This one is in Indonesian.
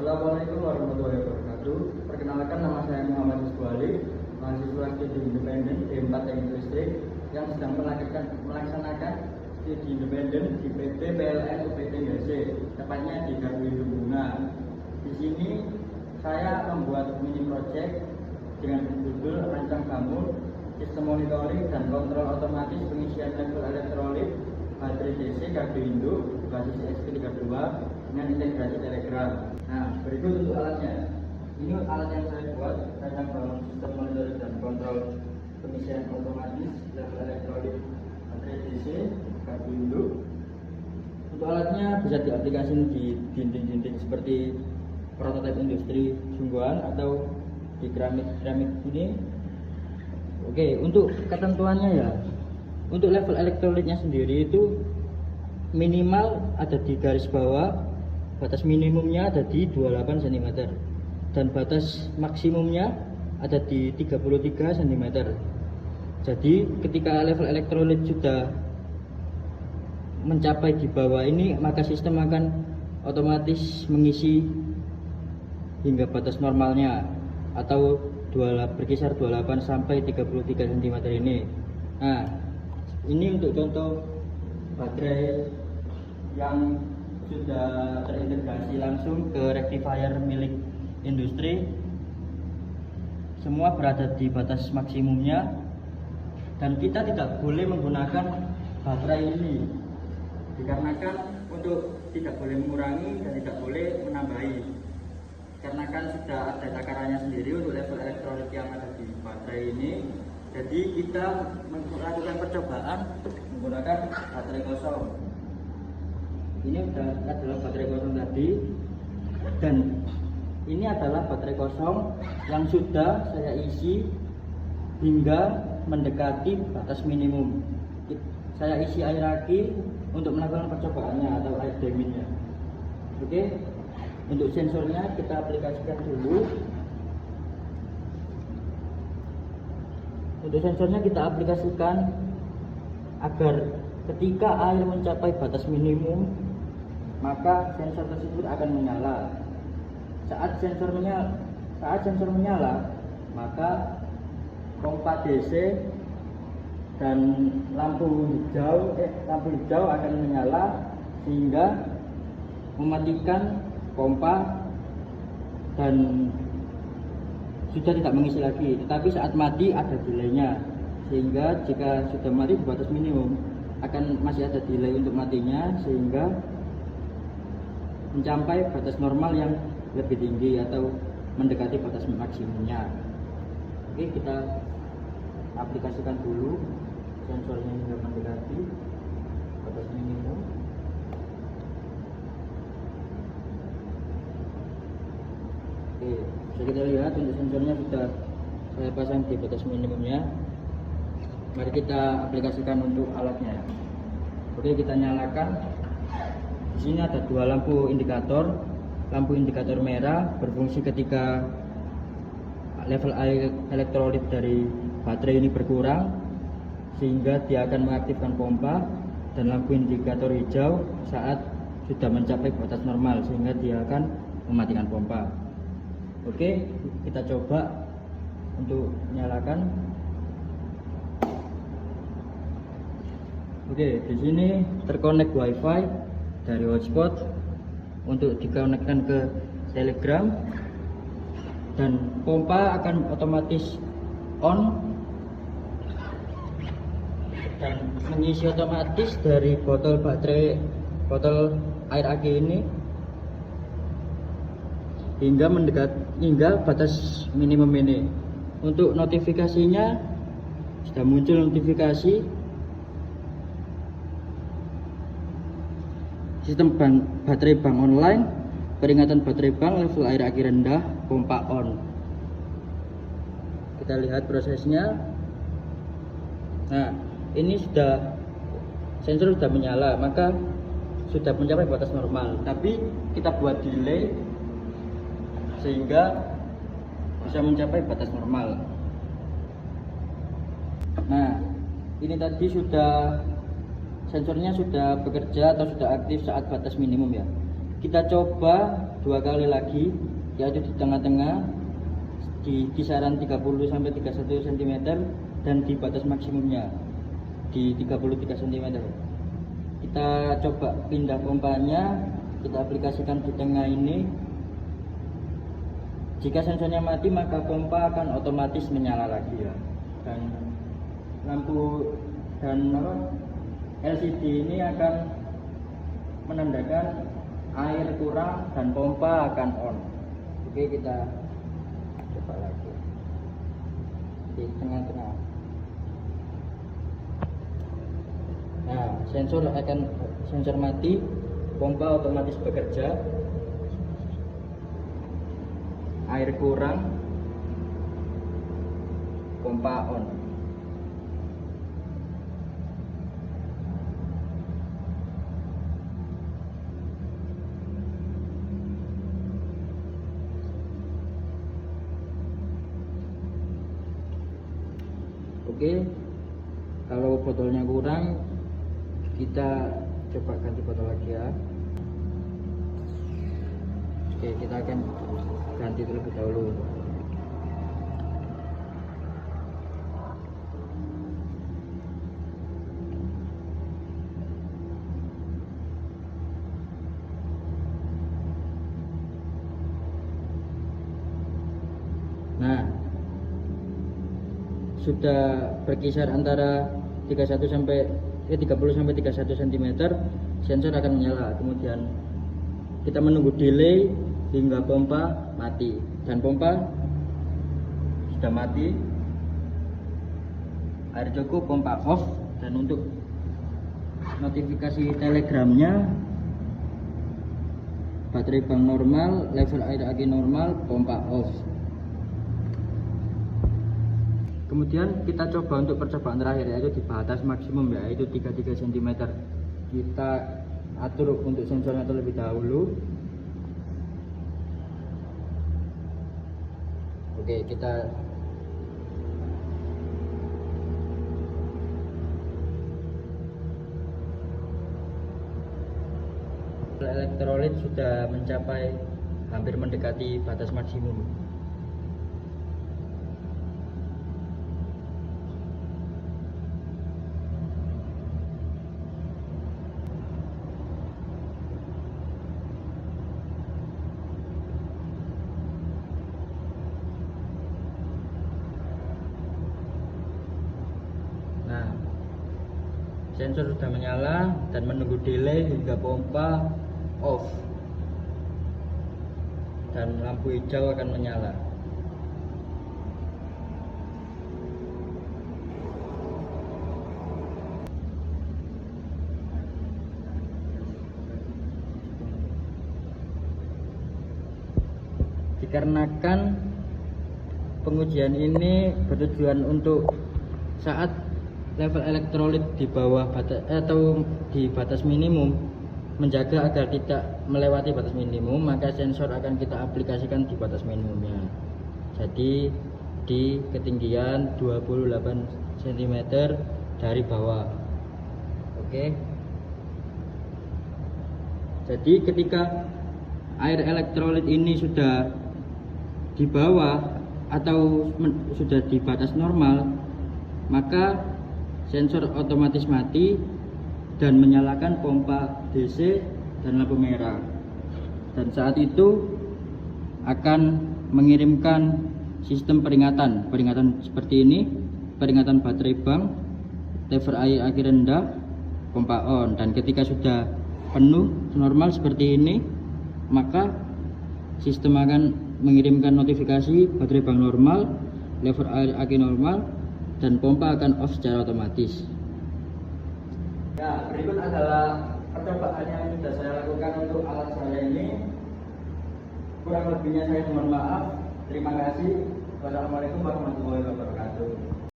Assalamualaikum warahmatullahi wabarakatuh. Perkenalkan, nama saya Muhammad Iswali, mahasiswa studi independen D4 Teknik Listrik yang sedang melaksanakan studi independen di PT PLN UPT HC, tepatnya di Gardu Induk Bunga. Di sini saya membuat mini project dengan judul Rancang Bangun Sistem Monitoring dan Kontrol Otomatis Pengisian Level Elektrolit Baterai DC Gardu Induk basis ESP32 dengan integrasi Telegram. Nah, berikut untuk alatnya. Ini alat yang saya buat, rancang bangun sistem monitoring dan kontrol pengisian otomatis level elektrolit baterai DC Gardu Induk. Untuk alatnya bisa diaplikasikan di dinding-dinding seperti prototipe industri sungguhan atau di keramik ini. Oke, untuk ketentuannya ya, untuk level elektrolitnya sendiri itu minimal ada di garis bawah, batas minimumnya ada di 28 cm dan batas maksimumnya ada di 33 cm. Jadi ketika level elektrolit sudah mencapai di bawah ini, maka sistem akan otomatis mengisi hingga batas normalnya atau berkisar 28 sampai 33 cm ini. Nah, ini untuk contoh baterai yang sudah terintegrasi langsung ke rectifier milik industri. Semua berada di batas maksimumnya dan kita tidak boleh menggunakan baterai ini dikarenakan untuk tidak boleh mengurangi dan tidak boleh menambahi, karena kan sudah ada takarannya sendiri untuk level elektrolit yang ada di baterai ini. Jadi kita melakukan percobaan menggunakan baterai kosong. Ini adalah baterai kosong tadi, dan ini adalah baterai kosong yang sudah saya isi hingga mendekati batas minimum. Saya isi air aki untuk melakukan percobaannya atau air daminnya. Oke, untuk sensornya kita aplikasikan dulu. Untuk sensornya kita aplikasikan agar ketika air mencapai batas minimum, maka sensor tersebut akan menyala. Saat sensor menyala, maka pompa DC dan lampu hijau akan menyala sehingga mematikan pompa dan sudah tidak mengisi lagi. Tetapi saat mati ada delaynya, sehingga jika sudah mati di batas minimum masih ada delay untuk matinya, sehingga mencapai batas normal yang lebih tinggi atau mendekati batas maksimumnya. Oke, kita aplikasikan dulu sensornya hingga mendekati batas minimum. Oke, bisa kita lihat untuk sensornya sudah saya pasang di batas minimumnya. Mari kita aplikasikan untuk alatnya. Oke, kita nyalakan. Di sini ada dua lampu indikator. Lampu indikator merah berfungsi ketika level air elektrolit dari baterai ini berkurang, sehingga dia akan mengaktifkan pompa, dan lampu indikator hijau saat sudah mencapai batas normal, sehingga dia akan mematikan pompa. Oke, kita coba untuk nyalakan. Oke, di sini terkonek WiFi dari hotspot untuk dikonekkan ke Telegram, dan pompa akan otomatis on dan mengisi otomatis dari botol air aki ini hingga batas minimum ini. Untuk notifikasinya sudah muncul notifikasi sistem baterai bank online, peringatan baterai bank level air aki rendah, pompa on. Kita lihat prosesnya. Nah, ini sensor sudah menyala, maka sudah mencapai batas normal. Tapi kita buat delay sehingga bisa mencapai batas normal. Nah, ini tadi sensornya sudah bekerja atau sudah aktif saat batas minimum ya. Kita coba 2 kali lagi, yaitu di tengah-tengah di kisaran 30 sampai 31 cm dan di batas maksimumnya di 33 cm. Kita coba pindah pompanya, kita aplikasikan di tengah ini. Jika sensornya mati maka pompa akan otomatis menyala lagi ya. Dan lampu dan LCD ini akan menandakan air kurang dan pompa akan on. Oke, kita coba lagi di tengah-tengah. Nah, sensor mati, pompa otomatis bekerja, air kurang, pompa on. Oke, kalau botolnya kurang, kita coba ganti botol lagi ya. Oke, kita akan ganti terlebih dahulu. Nah, sudah berkisar antara 30 sampai 31 cm, sensor akan menyala. Kemudian kita menunggu delay hingga pompa mati, dan pompa sudah mati, air cukup, pompa off. Dan untuk notifikasi telegramnya, baterai bank normal, level air aki normal, pompa off. Kemudian kita coba untuk percobaan terakhir, yaitu di batas maksimum, yaitu 33 cm. Kita atur untuk sensornya terlebih dahulu. Oke, kita elektrolit sudah mencapai hampir mendekati batas maksimum. Nah, sensor sudah menyala dan menunggu delay hingga pompa off, dan lampu hijau akan menyala. Dikarenakan pengujian ini bertujuan untuk saat level elektrolit di bawah batas atau di batas minimum, menjaga agar tidak melewati batas minimum, maka sensor akan kita aplikasikan di batas minimumnya. Jadi di ketinggian 28 cm dari bawah. Oke. Jadi ketika air elektrolit ini sudah di bawah atau sudah di batas normal, maka sensor otomatis mati dan menyalakan pompa DC dan lampu merah. Dan saat itu akan mengirimkan sistem peringatan seperti ini: peringatan baterai bank, level air aki rendah, pompa on. Dan ketika sudah penuh normal seperti ini, maka sistem akan mengirimkan notifikasi baterai bank normal, level air aki normal, dan pompa akan off secara otomatis. Ya, berikut adalah percobaan yang sudah saya lakukan untuk alat saya ini. Kurang lebihnya saya mohon maaf. Terima kasih. Wassalamualaikum warahmatullahi wabarakatuh.